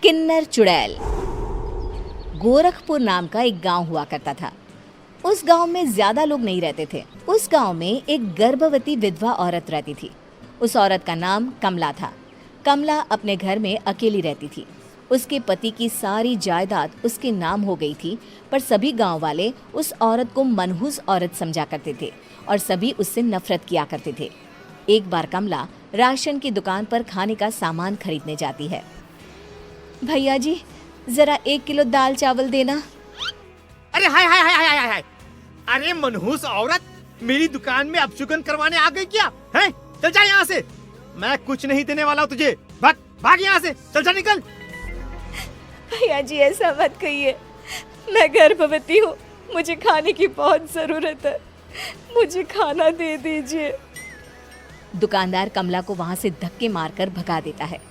किन्नर चुड़ैल। गोरखपुर नाम का एक गांव हुआ करता था। उस गांव में ज्यादा लोग नहीं रहते थे। उस गांव में एक गर्भवती विधवा औरत रहती थी। उस औरत का नाम कमला था। कमला अपने घर में अकेली रहती थी। उसके पति की सारी जायदाद उसके नाम हो गई थी, पर सभी गांव वाले उस औरत को मनहूस औरत समझा करते थे और सभी उससे नफरत किया करते थे। एक बार कमला राशन की दुकान पर खाने का सामान खरीदने जाती है। भैया जी, जरा 1 किलो दाल चावल देना। अरे हाय हाय हाय हाय हाय हाय! अरे मनहूस औरत, मेरी दुकान में अपशुगन करवाने आ गई क्या? हैं? चल जा यहाँ से। मैं कुछ नहीं देने वाला हूँ तुझे। भाग भाग यहाँ से, चल जा, निकल। भैया जी, ऐसा मत कहिए। मैं गर्भवती हूँ, मुझे खाने की बहुत जरूरत है। मुझे खाना दे दीजिए। दुकानदार कमला को वहां से धक्के मारकर भगा देता है।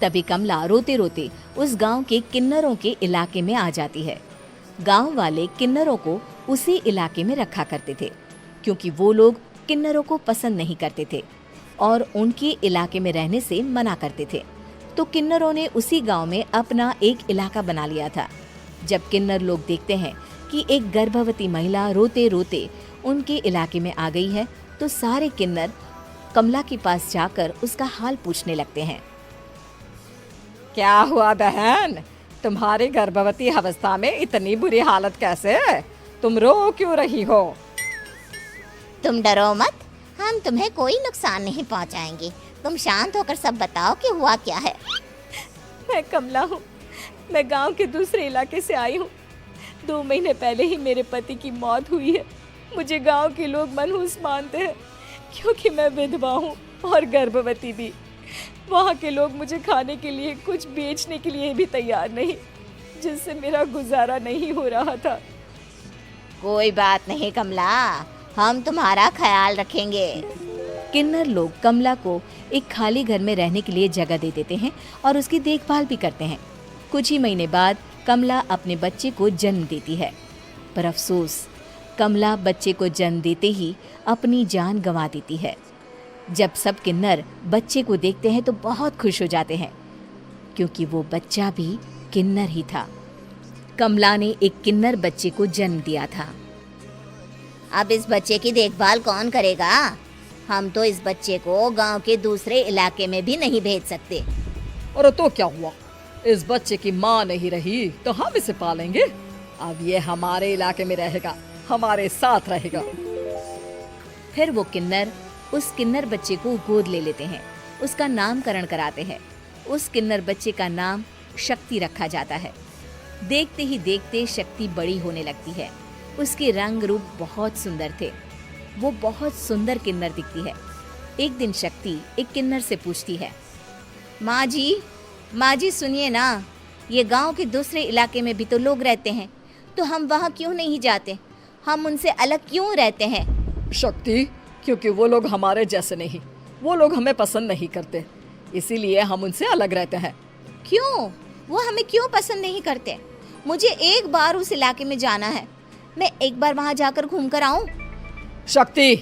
तभी कमला रोते रोते उस गांव के किन्नरों के इलाके में आ जाती है। गांव वाले किन्नरों को उसी इलाके में रखा करते थे, क्योंकि वो लोग किन्नरों को पसंद नहीं करते थे और उनके इलाके में रहने से मना करते थे। तो किन्नरों ने उसी गांव में अपना एक इलाका बना लिया था। जब किन्नर लोग देखते हैं कि एक गर्भवती महिला रोते रोते उनके इलाके में आ गई है, तो सारे किन्नर कमला के पास जाकर उसका हाल पूछने लगते हैं। क्या हुआ बहन, तुम्हारी गर्भवती अवस्था में इतनी बुरी हालत कैसे है? तुम रो क्यों रही हो? तुम डरो मत, हम तुम्हें कोई नुकसान नहीं पहुंचाएंगे। तुम शांत होकर सब बताओ कि हुआ क्या है। मैं कमला हूँ। मैं गांव के दूसरे इलाके से आई हूँ। 2 महीने पहले ही मेरे पति की मौत हुई है। मुझे गांव के लोग मनहूस मानते हैं, क्योंकि मैं विधवा हूँ और गर्भवती भी। वहाँ के लोग मुझे खाने के लिए कुछ बेचने के लिए भी तैयार नहीं, जिससे मेरा गुजारा नहीं हो रहा था। कोई बात नहीं कमला, हम तुम्हारा ख्याल रखेंगे। किन्नर लोग कमला को एक खाली घर में रहने के लिए जगह दे देते हैं और उसकी देखभाल भी करते हैं। कुछ ही महीने बाद कमला अपने बच्चे को जन्म देती है, पर अफसोस, कमला बच्चे को जन्म देते ही अपनी जान गंवा देती है। जब सब किन्नर बच्चे को देखते हैं तो बहुत खुश हो जाते हैं, क्योंकि वो बच्चा भी किन्नर ही था। कमला ने एक किन्नर बच्चे को जन्म दिया था। अब इस बच्चे की देखभाल कौन करेगा? हम तो इस बच्चे को गांव के दूसरे इलाके में भी नहीं भेज सकते। और तो क्या हुआ, इस बच्चे की माँ नहीं रही तो हम इसे पालेंगे। अब ये हमारे इलाके में रहेगा, हमारे साथ रहेगा। फिर वो किन्नर उस किन्नर बच्चे को गोद ले लेते हैं, उसका नामकरण कराते हैं। उस किन्नर बच्चे का नाम शक्ति रखा जाता है। देखते ही देखते शक्ति बड़ी होने लगती है। उसके रंग रूप बहुत सुंदर थे। वो बहुत सुंदर किन्नर दिखती है। एक दिन शक्ति एक किन्नर से पूछती है, माँ जी सुनिए ना, ये गांव के दूसरे इलाके में भी तो लोग रहते हैं, तो हम वहाँ क्यों नहीं जाते? हम उनसे अलग क्यों रहते हैं? शक्ति, क्योंकि वो लोग हमारे जैसे नहीं, वो लोग हमें पसंद नहीं करते, इसीलिए हम उनसे अलग रहते हैं। क्यों? वो हमें क्यों पसंद नहीं करते? मुझे एक बार उस इलाके में जाना है। मैं एक बार वहाँ जाकर घूम कर आऊँ। शक्ति,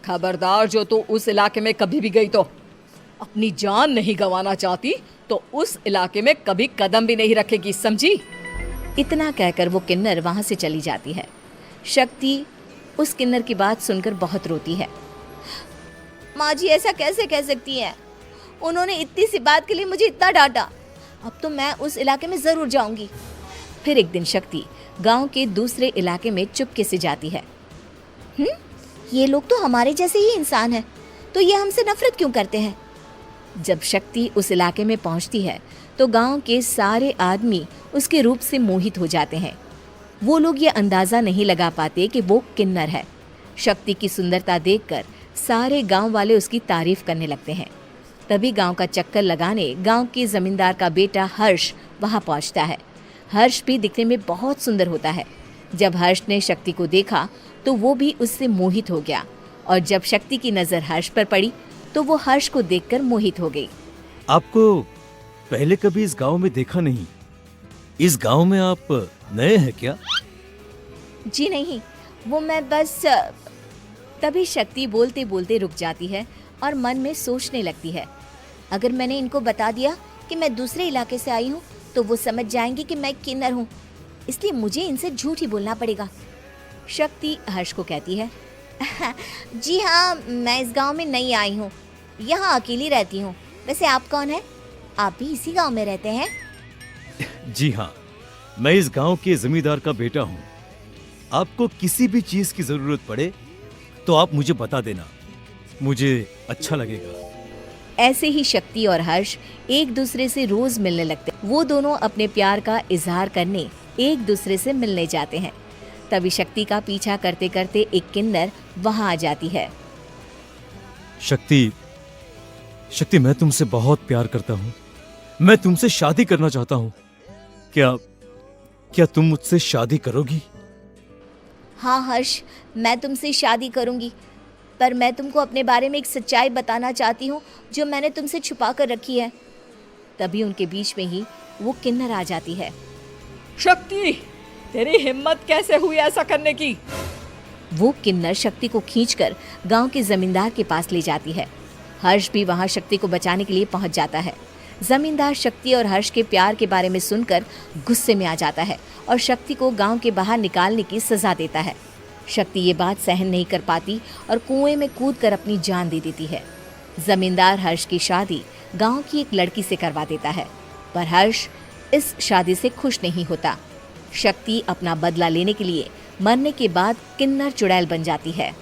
खबरदार, जो तू उस इलाके में कभी भी गई तो अपनी जान नहीं गंवाना चाहती तो उस इलाके में कभी कदम भी नहीं रखेगी, समझी? इतना कहकर वो किन्नर वहाँ से चली जाती है। शक्ति उस किन्नर की बात सुनकर बहुत रोती है। माँ जी, ऐसा कैसे कह सकती हैं? उन्होंने इतनी सी बात के लिए मुझे इतना डांटा। अब तो मैं उस इलाके में जरूर जाऊंगी। फिर एक दिन शक्ति गांव के दूसरे इलाके में चुपके से जाती है। ये लोग तो हमारे जैसे ही इंसान हैं, तो ये हमसे नफरत क्यों करते हैं? जब शक्ति उस इलाके में पहुंचती है तो गांव के सारे आदमी उसके रूप से मोहित हो जाते हैं। वो लोग ये अंदाजा नहीं लगा पाते कि वो किन्नर है। शक्ति की सुंदरता देखकर सारे गांव वाले उसकी तारीफ करने लगते हैं। तभी गांव का चक्कर लगाने गांव के जमींदार का बेटा हर्ष वहां पहुंचता है। हर्ष भी दिखने में बहुत सुंदर होता है। जब हर्ष ने शक्ति को देखा तो वो भी उससे मोहित हो गया, और जब शक्ति की नजर हर्ष पर पड़ी तो वो हर्ष को देखकर मोहित हो गई। आपको पहले कभी इस गांव में देखा नहीं। इस गांव में आप नए हैं क्या? जी नहीं, वो मैं बस। तभी शक्ति बोलते बोलते रुक जाती है और मन में सोचने लगती है, अगर मैंने इनको बता दिया कि मैं दूसरे इलाके से आई हूँ तो वो समझ जाएंगे कि मैं किन्नर हूँ, इसलिए मुझे इनसे झूठ ही बोलना पड़ेगा। शक्ति हर्ष को कहती है, जी हाँ, मैं इस गांव में नई आई हूँ, यहाँ अकेली रहती हूँ। वैसे आप कौन है? आप भी इसी गांव में रहते हैं? जी हाँ, मैं इस गांव के जमींदार का बेटा हूँ। आपको किसी भी चीज की जरूरत पड़े तो आप मुझे बता देना, मुझे अच्छा लगेगा। ऐसे ही शक्ति और हर्ष एक दूसरे से रोज मिलने लगते। वो दोनों अपने प्यार का इजहार करने एक दूसरे से मिलने जाते हैं। तभी शक्ति का पीछा करते करते एक किन्नर वहां आ जाती है। शक्ति, शक्ति, मैं तुमसे बहुत प्यार करता हूँ। मैं तुमसे शादी करना चाहता हूँ। क्या तुम मुझसे शादी करोगी? हाँ हर्ष, मैं तुमसे शादी करूंगी, पर मैं तुमको अपने बारे में एक सच्चाई बताना चाहती हूँ जो मैंने तुमसे छुपा कर रखी है। तभी उनके बीच में ही वो किन्नर आ जाती है। शक्ति, तेरी हिम्मत कैसे हुई ऐसा करने की? वो किन्नर शक्ति को खींचकर गांव के जमींदार के पास ले जाती है। हर्ष भी वहां शक्ति को बचाने के लिए पहुंच जाता है। जमींदार शक्ति और हर्ष के प्यार के बारे में सुनकर गुस्से में आ जाता है और शक्ति को गांव के बाहर निकालने की सजा देता है। शक्ति ये बात सहन नहीं कर पाती और कुएं में कूदकर अपनी जान दे देती है। जमींदार हर्ष की शादी गांव की एक लड़की से करवा देता है, पर हर्ष इस शादी से खुश नहीं होता। शक्ति अपना बदला लेने के लिए मरने के बाद किन्नर चुड़ैल बन जाती है।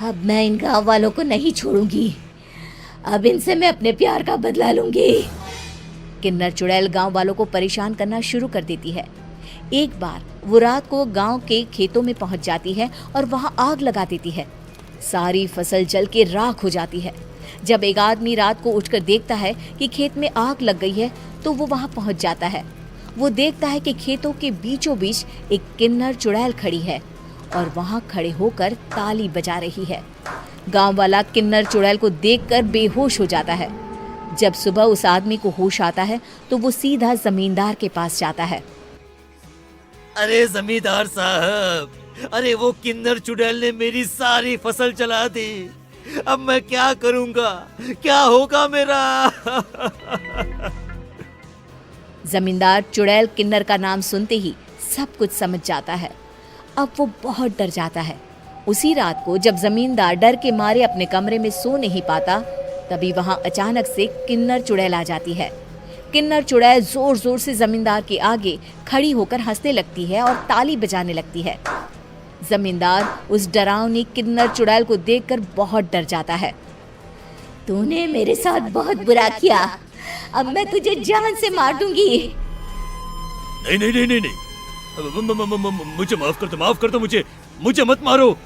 अब मैं इन गांव वालों को नहीं छोड़ूंगी, अब इनसे मैं अपने प्यार का बदला लूंगी। किन्नर चुड़ैल गांव वालों को परेशान करना शुरू कर देती है। एक बार वो रात को गांव के खेतों में पहुंच जाती है और वहां आग लगा देती है। सारी फसल जल के राख हो जाती है। जब एक आदमी रात को उठकर देखता है कि खेत में आग लग गई है तो वो वहां पहुंच जाता है। वो देखता है कि खेतों के बीचों बीच एक किन्नर चुड़ैल खड़ी है और वहां खड़े होकर ताली बजा रही है। गांव वाला किन्नर चुड़ैल को देखकर बेहोश हो जाता है। जब सुबह उस आदमी को होश आता है तो वो सीधा जमींदार के पास जाता है। अरे जमींदार साहब, अरे वो किन्नर चुड़ैल ने मेरी सारी फसल जला दी। अब मैं क्या करूंगा? क्या होगा मेरा? जमींदार चुड़ैल किन्नर का नाम सुनते ही सब कुछ समझ जाता है। अब वो बहुत डर जाता है। उसी रात को जब जमींदार डर के मारे अपने कमरे में सो नहीं पाता, तभी वहां अचानक से किन्नर चुड़ैल आ जाती है। किन्नर चुड़ैल जोर जोर से जमींदार के आगे खड़ी होकर हंसने लगती है और ताली बजाने लगती है। जमींदार उस डरावनी किन्नर चुड़ैल को देखकर बहुत डर जाता है। तूने मेरे साथ बहुत बुरा किया, अब मैं तुझे जान से मार दूंगी। नहीं नहीं नहीं नहीं नहीं, मुझे माफ कर दो, मुझे मत मारो।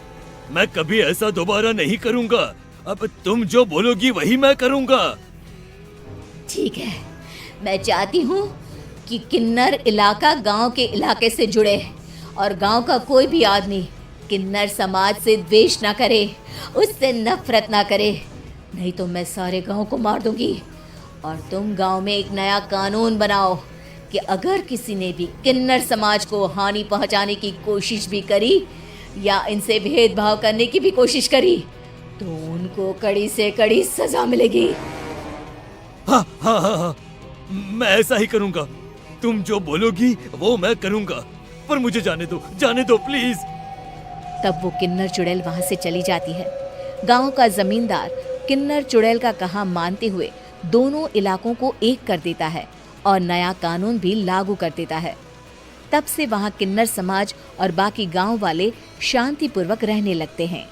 मैं कभी ऐसा दोबारा नहीं करूंगा। अब तुम जो बोलोगी वही मैं करूंगा। ठीक है, मैं चाहती हूँ कि किन्नर इलाका गांव के इलाके से जुड़े और गांव का कोई भी आदमी किन्नर समाज से द्वेष ना करे, उससे नफरत ना करे, नहीं तो मैं सारे गांव को मार दूंगी। और तुम गांव में एक नया कानून बनाओ कि अगर किसी ने भी किन्नर समाज को हानि पहुंचाने की कोशिश भी करी या इनसे भेदभाव करने की भी कोशिश करी तो उनको कड़ी से कड़ी सजा मिलेगी। हाँ हाँ हाँ हाँ, मैं ऐसा ही करूंगा। तुम जो बोलोगी वो मैं करूंगा, पर मुझे जाने दो प्लीज। तब वो किन्नर चुड़ैल वहां से चली जाती है। गांव का जमींदार किन्नर चुड़ैल का कहा मानते हुए दोनों इलाकों को एक कर देता है और नया कानून भी लागू कर देता है। तब से वहां किन्नर समाज और बाकी गांव वाले शांतिपूर्वक रहने लगते हैं।